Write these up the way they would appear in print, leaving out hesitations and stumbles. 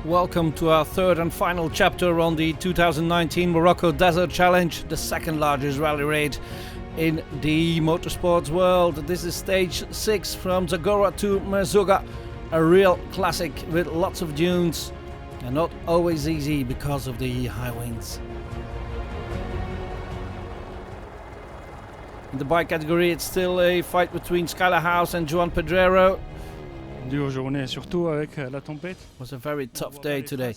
Welcome to our third and final chapter on the 2019 Morocco Desert Challenge, the second largest rally raid in the motorsports world. This is stage 6 from Zagora to Merzouga, a real classic with lots of dunes and not always easy because of the high winds. In the bike category, it's still a fight between Skylar House and Joan Pedrero. Dure journée, surtout avec la tempête. It was a very tough day today.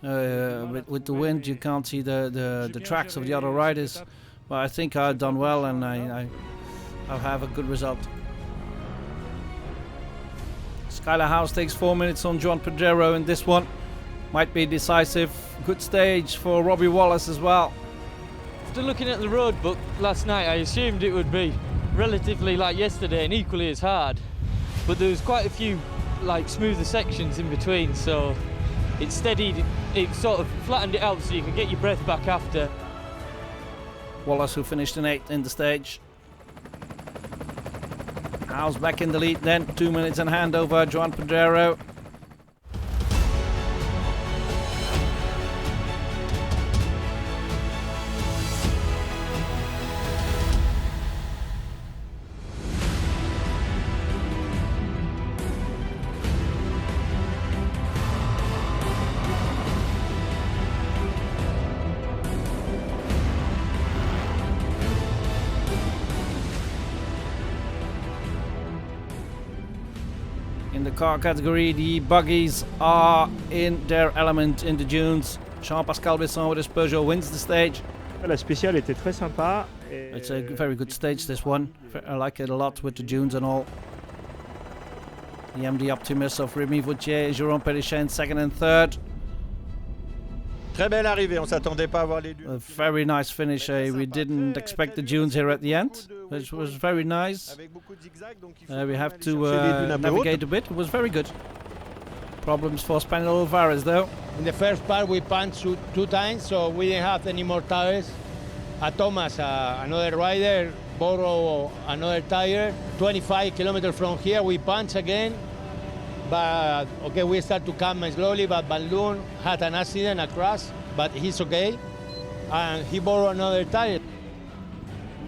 With the wind, you can't see the tracks of the other riders. But I think I've done well, and I'll have a good result. Skylar House takes 4 minutes on Joan Pedrero in this one. Might be decisive. Good stage for Robbie Wallace as well. After looking at the road book last night, I assumed it would be relatively like yesterday and equally as hard. But there was quite a few like smoother sections in between, so it steadied, it sort of flattened it out so you can get your breath back after. Wallace, who finished in 8th in the stage. House back in the lead then, 2 minutes in hand over Joan Pedrero. In the car category, the buggies are in their element in the dunes. Jean-Pascal Besson with his Peugeot wins the stage. La spéciale était très sympa. It's a very good stage, this one. I like it a lot with the dunes and all. The MD Optimus of Rémi Vautier, Jérôme Pélichet in 2nd and 3rd. Très belle arrivée, on s'attendait pas à voir les dunes. A very nice finish. We didn't expect the dunes here at the end, which was very nice. We have to navigate a bit. It was very good. Problems for Spaniel Alvarez though. In the first part we punched two times, so we didn't have any more tires. Thomas, another rider, borrowed another tire. 25 kilometers from here we punched again. But okay, we start to come slowly, but Van Loon had an accident, a crash, but he's okay. And he borrowed another tire.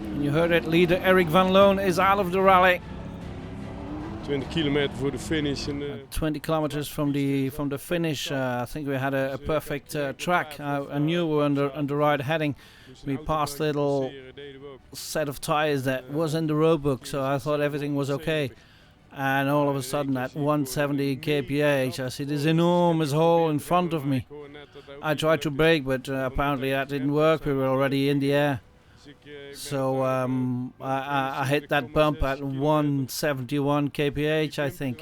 And you heard it, leader Eric Van Loon is out of the rally. 20 kilometers for the finish. 20 kilometers from the finish. I think we had a perfect track. I knew we were on the right heading. We passed a little set of tires that was in the road book, so I thought everything was okay. And all of a sudden at 170 kph I see this enormous hole in front of me. I tried to brake, but apparently that didn't work. We were already in the air. So I hit that bump at 171 kph I think,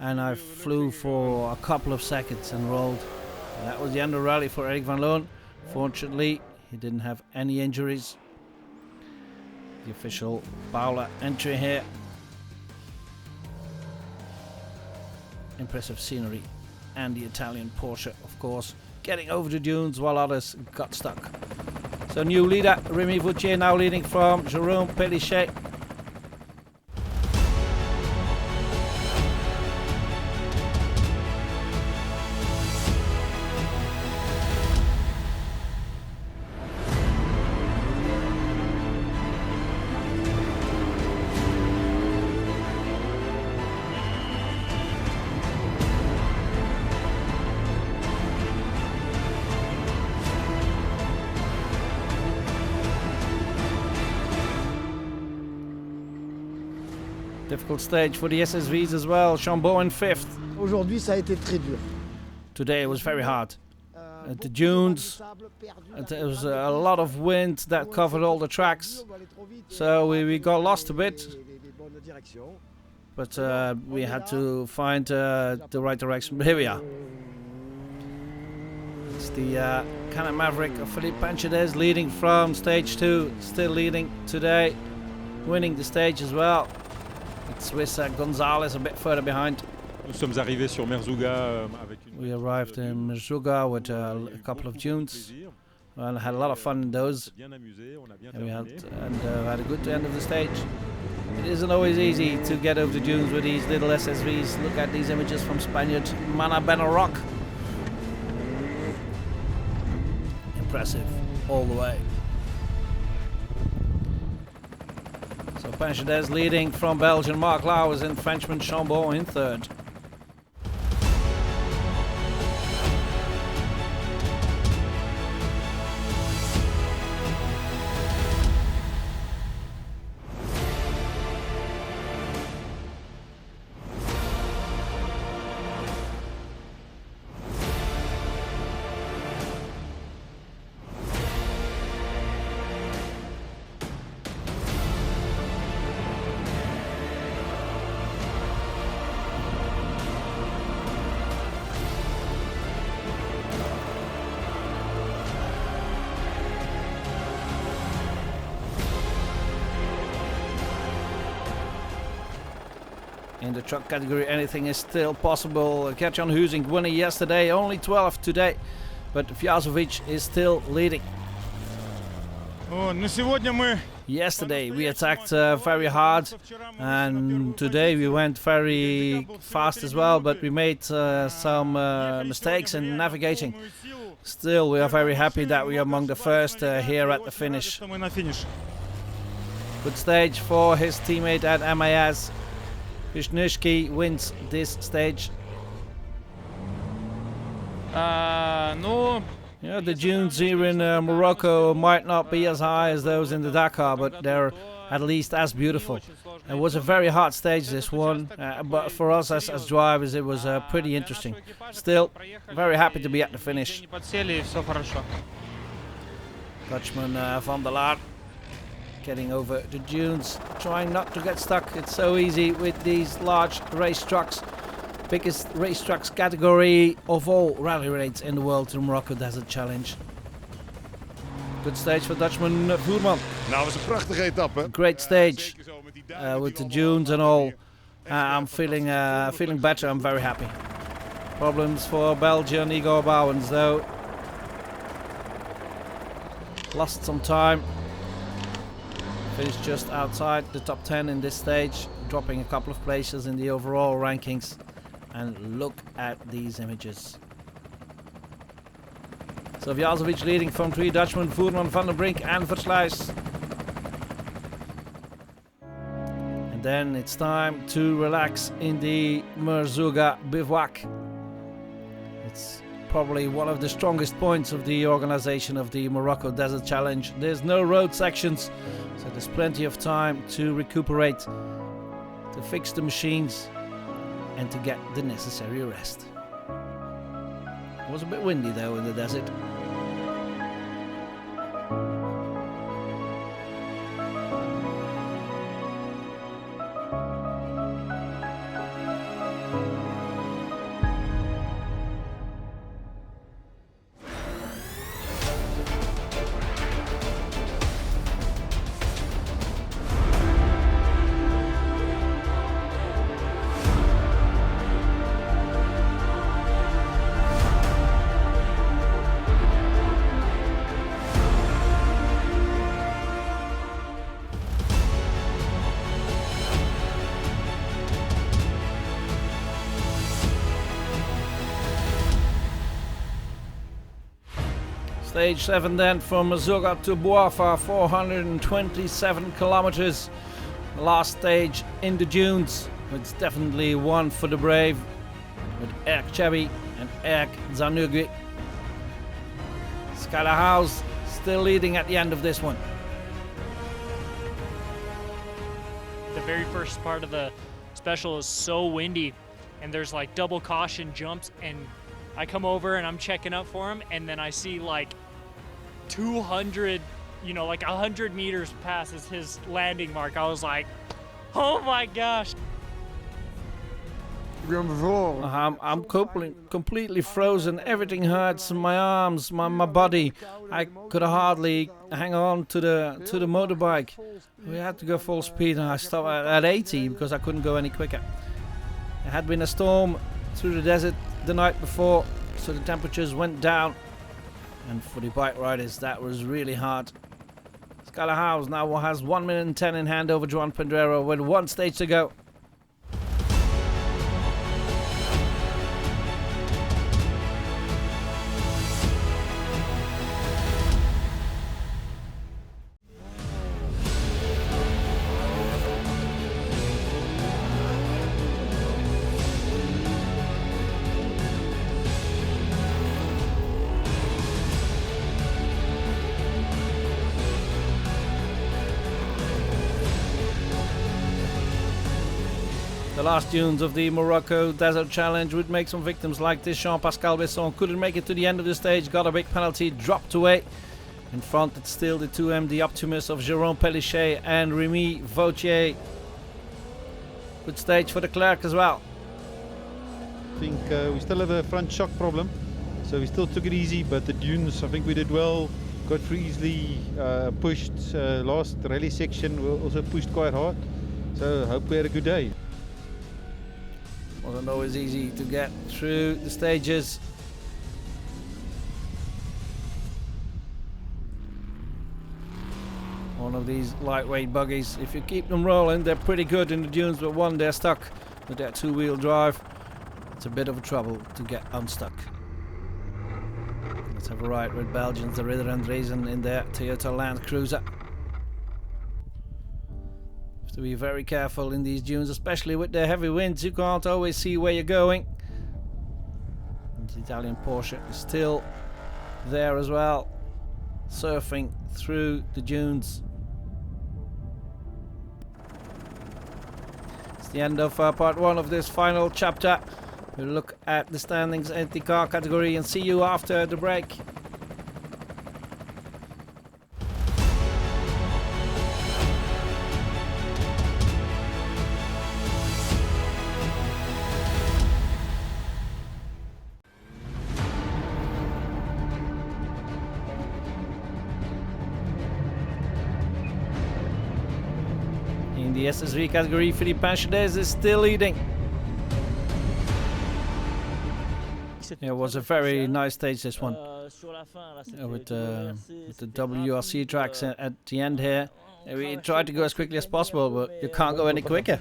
and I flew for a couple of seconds and rolled. And that was the end of the rally for Eric Van Loon. Fortunately he didn't have any injuries. The official Paula entry here. Impressive scenery, and the Italian Porsche, of course, getting over the dunes while others got stuck. So new leader Rémi Vautier now leading from Jérôme Pélichet. Difficult stage for the SSVs as well. Chambaud in 5th. Aujourd'hui, ça a été très dur. Today it was very hard. At the dunes, there was a lot of wind that covered all the tracks, so we got lost a bit. But we had to find the right direction. But here we are. It's the Can-Am Maverick of Philippe Panchadez leading from stage 2, still leading today, winning the stage as well. It's Swiss Gonzalez a bit further behind. Nous sommes arrivés sur Merzouga avec une. We arrived in Merzouga with a couple of dunes. Well, I had a lot of fun in those. And we had a good end of the stage. It isn't always easy to get over the dunes with these little SSVs. Look at these images from Spaniard Mana Benarroch, impressive all the way. So Penchedez leading from Belgian Mark Lauwers and Frenchman Chambon in third. In the truck category, anything is still possible. Gertjan Huizing winning yesterday, only 12th today, but Vjasovic is still leading. Yesterday we attacked very hard, and today we went very fast as well, but we made some mistakes in navigating. Still, we are very happy that we are among the first here at the finish. Good stage for his teammate at MAS. Wisniewski wins this stage. Yeah, the dunes here in Morocco might not be as high as those in the Dakar, but they're at least as beautiful. It was a very hard stage, this one, but for us as drivers it was pretty interesting. Still, very happy to be at the finish. Dutchman van der Laar getting over the dunes, trying not to get stuck. It's so easy with these large race trucks. Biggest race trucks category of all rally raids in the world, the Morocco Desert Challenge. Good stage for Dutchman Voerman. Nou, was een prachtige etappe. Great stage with the dunes and all. I'm feeling better. I'm very happy. Problems for Belgian Igor Bouwens though. Lost some time. Finished just outside the top 10 in this stage, dropping a couple of places in the overall rankings. And look at these images. So Vjasovic leading from 3 Dutchmen, Voerman, Van der Brink and Versluis. And then it's time to relax in the Merzouga bivouac. It's probably one of the strongest points of the organization of the Morocco Desert Challenge. There's no road sections, so there's plenty of time to recuperate, to fix the machines, and to get the necessary rest. It was a bit windy though in the desert. Stage 7 then from Merzouga to Bouafa, 427 kilometers. Last stage in the dunes. It's definitely one for the brave, with Erk Chebby and Erk Zanugui. Skylar House still leading at the end of this one. The very first part of the special is so windy, and there's like double caution jumps, and I come over and I'm checking up for him, and then I see like 200, like 100 meters passes his landing mark. I was like, oh my gosh. I'm completely frozen. Everything hurts. My arms, my body. I could hardly hang on to the motorbike. We had to go full speed, and I stopped at 80 because I couldn't go any quicker. There had been a storm through the desert the night before, so the temperatures went down, and for the bike riders that was really hard. Skylar House now has 1 minute and 10 in hand over Joan Pedrero with one stage to go. last dunes of the Morocco Desert Challenge would make some victims like this. Jean-Pascal Besson couldn't make it to the end of the stage, got a big penalty, dropped away. In front it's still the 2MD Optimus of Jérôme Pellichet and Rémi Vautier. Good stage for the Clerc as well. I think we still have a front shock problem, so we still took it easy, but the dunes, I think we did well, got through easily, pushed. Last rally section we also pushed quite hard, so I hope we had a good day. Wasn't always easy to get through the stages. One of these lightweight buggies, if you keep them rolling, they're pretty good in the dunes, but one, they're stuck with that two-wheel drive. It's a bit of a trouble to get unstuck. Let's have a ride with Belgians, the Ridder and Andresen in their Toyota Land Cruiser. Have to be very careful in these dunes, especially with the heavy winds. You can't always see where you're going. And the Italian Porsche is still there as well, surfing through the dunes. It's the end of part one of this final chapter. We'll look at the standings in the car category and see you after the break. In the SSV category, Philippe Panchadez is still leading. It was a very nice stage, this one, with the WRC tracks at the end here. We tried to go as quickly as possible, but you can't go any quicker.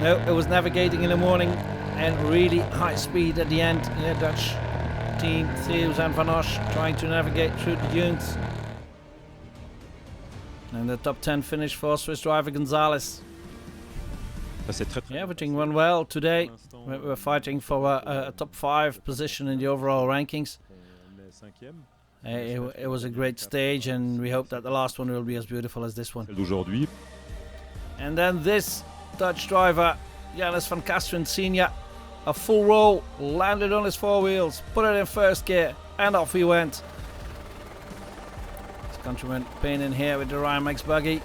No, it was navigating in the morning and really high speed at the end. Yeah, Dutch team, Theus and Van Osch, trying to navigate through the dunes. And the top 10 finish for Swiss driver Gonzalez. Yeah, everything went well today. We're fighting for a top 5 position in the overall rankings. It was a great stage, and we hope that the last one will be as beautiful as this one. And then this Dutch driver, Janus van Kasteren Senior, a full roll, landed on his 4 wheels, put it in first gear, and off he went. His countryman Payne in here with the Rymax buggy,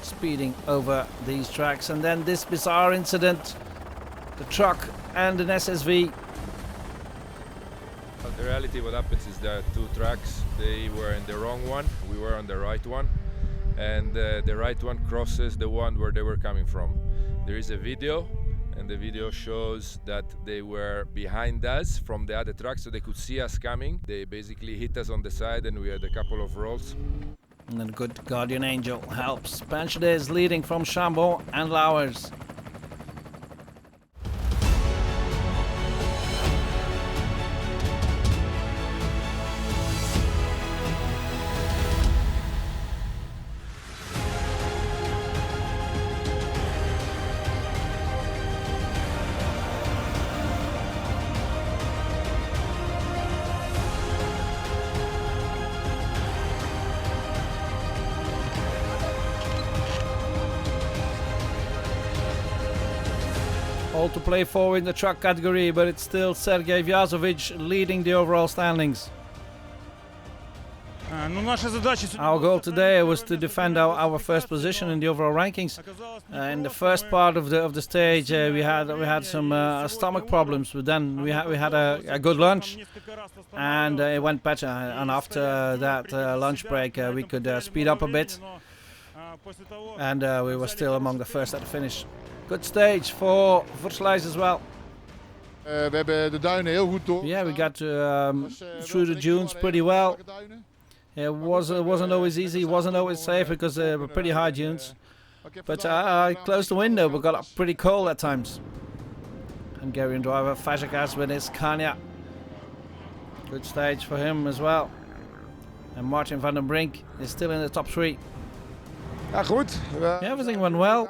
speeding over these tracks. And then this bizarre incident, the truck and an SSV. The reality, what happens is that 2 tracks, they were in the wrong one, we were on the right one, and the right one crosses the one where they were coming from. There is a video, and the video shows that they were behind us from the other truck, so they could see us coming. They basically hit us on the side, and we had a couple of rolls. And then good Guardian Angel helps. Panchadez leading from Chambon and Lauwers. All to play for in the truck category, but it's still Sergei Vyazovic leading the overall standings. Our goal today was to defend our first position in the overall rankings. In the first part of the stage, we had some stomach problems, but then we had a good lunch, and it went better. And after that lunch break, we could speed up a bit, and we were still among the first at the finish. Good stage for Verslijs as well. Yeah, we got through the dunes pretty well. It wasn't always easy, wasn't always safe because they were pretty high dunes. But I closed the window, but got up pretty cold at times. Hungarian driver Fazekas with his Scania. Good stage for him as well. And Martin van den Brink is still in the top 3. Yeah, everything went well.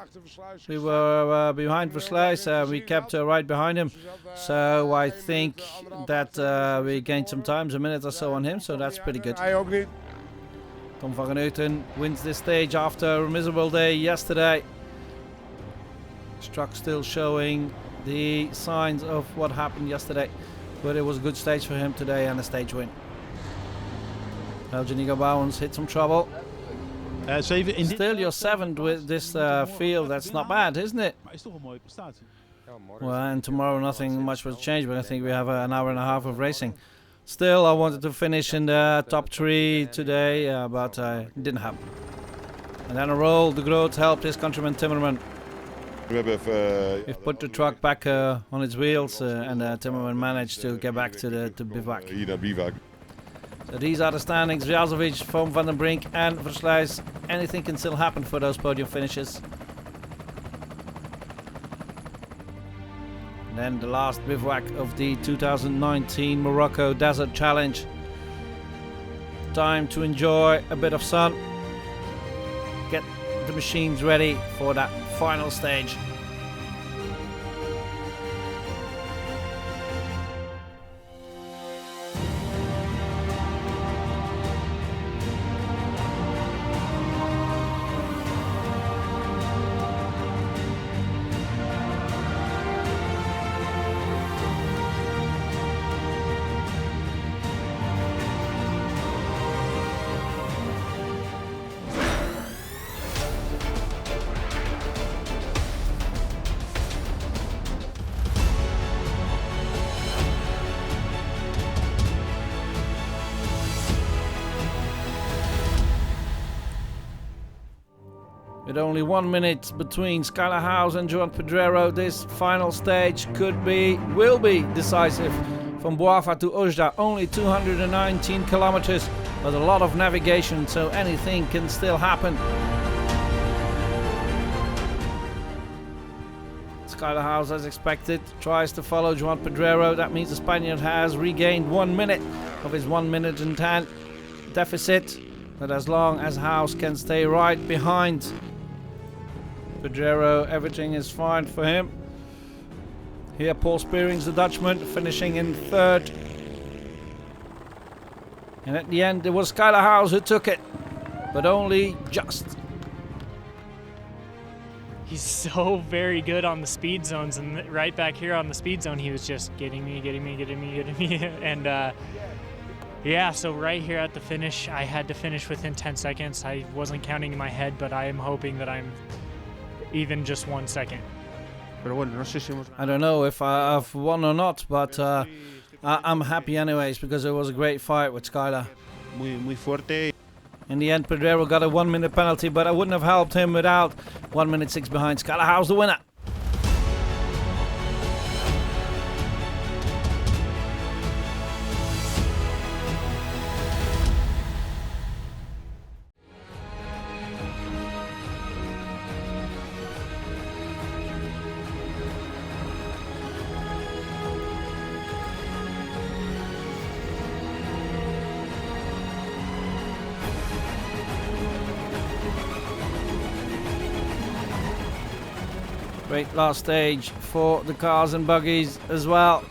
We were behind Verslijs, we kept right behind him. So I think that we gained some time, a minute or so on him, so that's pretty good. Tom van Genuten wins this stage after a miserable day yesterday. His truck still showing the signs of what happened yesterday, but it was a good stage for him today and a stage win. Elgenico Bowens hit some trouble. Still you're 7th with this field, that's not bad, isn't it? Well, and tomorrow nothing much will change, but I think we have an hour and a half of racing. Still, I wanted to finish in the top 3 today, but it didn't happen. And then a roll, de Groot helped his countryman Timmerman. We've put the truck back on its wheels, and Timmerman managed to get back to the bivouac. So these are the standings: Vjazovic, Foam van den Brink and Versluis. Anything can still happen for those podium finishes. And then the last bivouac of the 2019 Morocco Desert Challenge. Time to enjoy a bit of sun. Get the machines ready for that final stage. With only 1 minute between Skylar House and Joan Pedrero, this final stage will be decisive. From Boafa to Oujda, only 219 kilometers, but a lot of navigation, so anything can still happen. Skylar House, as expected, tries to follow Joan Pedrero. That means the Spaniard has regained 1 minute of his 1 minute and 10 deficit, but as long as House can stay right behind Pedrero, everything is fine for him. Here Paul Spearings, the Dutchman, finishing in 3rd. And at the end it was Skylar House who took it, but only just. He's so very good on the speed zones, and right back here on the speed zone he was just getting me. And yeah, so right here at the finish, I had to finish within 10 seconds. I wasn't counting in my head, but I am hoping that I'm even just 1 second. I don't know if I've won or not, but I'm happy anyways, because it was a great fight with Skylar. In the end, Pedrero got a 1 minute penalty, but I wouldn't have helped him without 1 minute 6 behind. Skylar House the winner. Great last stage for the cars and buggies as well.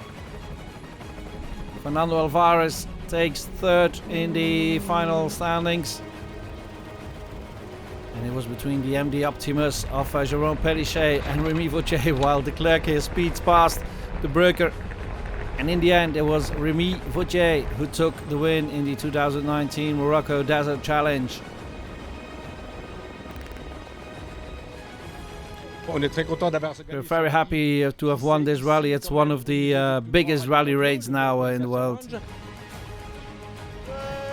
Fernando Alvarez takes 3rd in the final standings. And it was between the MD Optimus of Jérôme Pellichet and Remy Vautier, while de Klerk speeds past the Breker. And in the end it was Remy Vautier who took the win in the 2019 Morocco Desert Challenge. We're very happy to have won this rally. It's one of the biggest rally raids now in the world.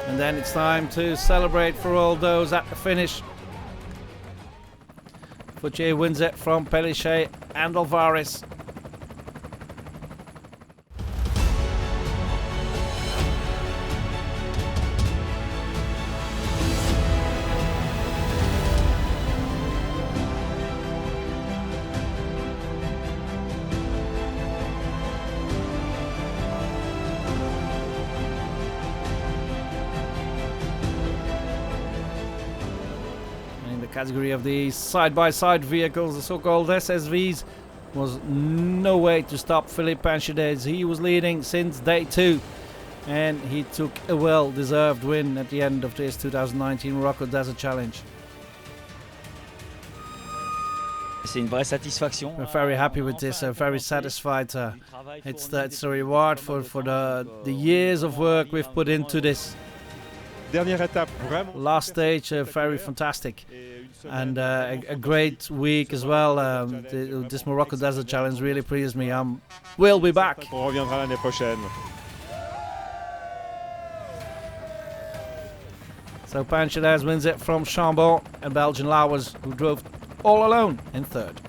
And then it's time to celebrate for all those at the finish. Vautier wins it from Pellichet and Alvarez. Category of the side-by-side vehicles, the so-called SSVs, was no way to stop Philippe Panchadez. He was leading since day 2. and he took a well-deserved win at the end of this 2019 Morocco Desert Challenge. C'est une vraie satisfaction. We're very happy with this, very satisfied. It's the reward for the years of work we've put into this. Dernière étape, vraiment. Last stage, very fantastic. And a great week as well. This Morocco Desert Challenge really pleased me. We'll be back. On reviendra l'année prochaine. So Panchadez wins it from Chambon, and Belgian Lauwers, who drove all alone in third.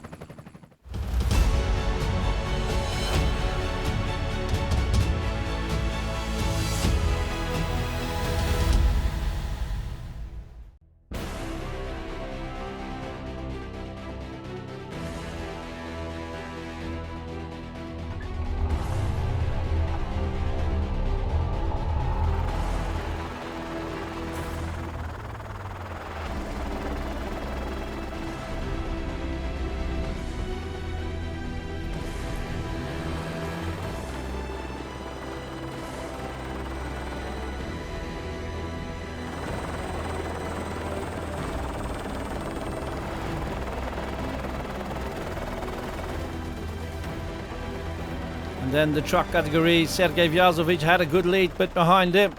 And then the truck category, Sergej Vjazovic had a good lead, but behind him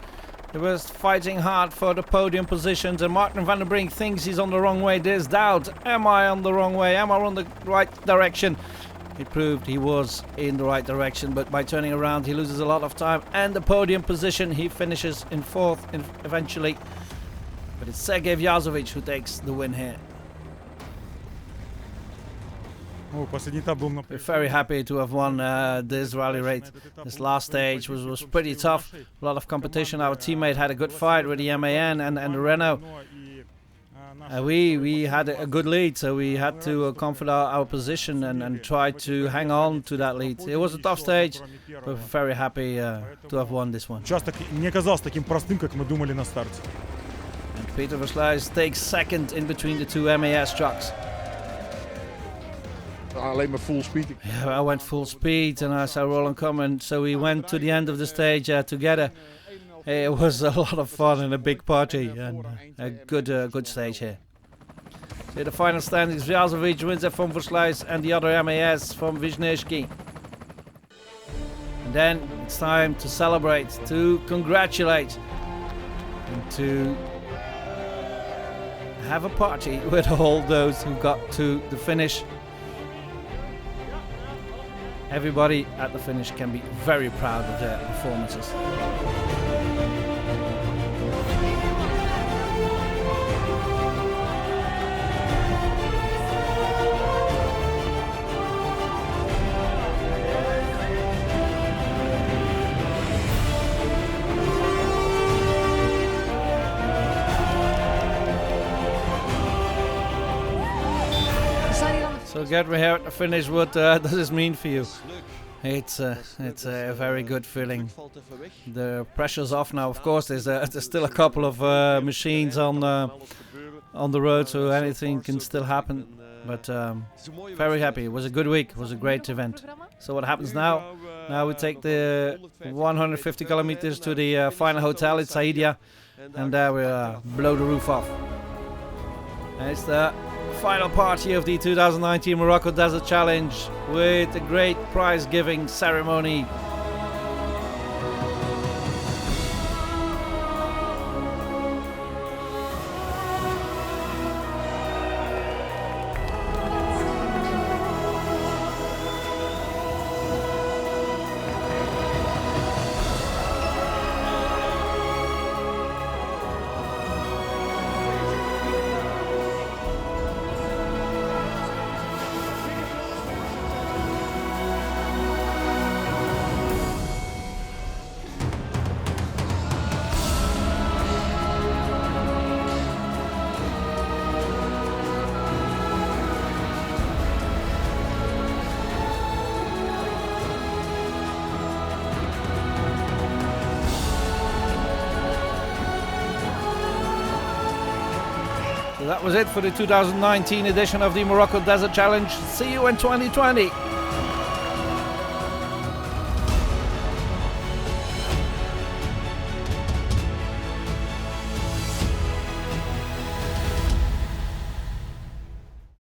he was fighting hard for the podium positions, and Martin van der Brink thinks he's on the wrong way. There's doubt. Am I on the wrong way? Am I on the right direction? He proved he was in the right direction, but by turning around he loses a lot of time, and the podium position, he finishes in fourth eventually. But it's Sergej Vjazovic who takes the win here. We're very happy to have won this rally race. This last stage was pretty tough. A lot of competition. Our teammate had a good fight with the MAN and the Renault. We had a good lead, so we had to comfort our position and try to hang on to that lead. It was a tough stage, but we're very happy to have won this one. And Peter Versluis takes second in between the two MAS trucks. Alleen maar full speed. Yeah, I went full speed and I saw Roland coming, so we went to the end of the stage together. It was a lot of fun and a big party, and a good stage here. So the final standings, Vjazovic wins it from Versluis and the other MAS from Wisniewski. And then it's time to celebrate, to congratulate, and to have a party with all those who got to the finish. Everybody at the finish can be very proud of their performances. So get me here at the finish. What does this mean for you? It's a very good feeling. The pressure's off now. Of course, there's still a couple of machines on the road, so anything can still happen. But very happy. It was a good week. It was a great event. So what happens now? Now we take the 150 kilometers to the final hotel in Saidia, and there we blow the roof off. And it's the final party of the 2019 Morocco Desert Challenge with a great prize-giving ceremony. So that was it for the 2019 edition of the Morocco Desert Challenge. See you in 2020.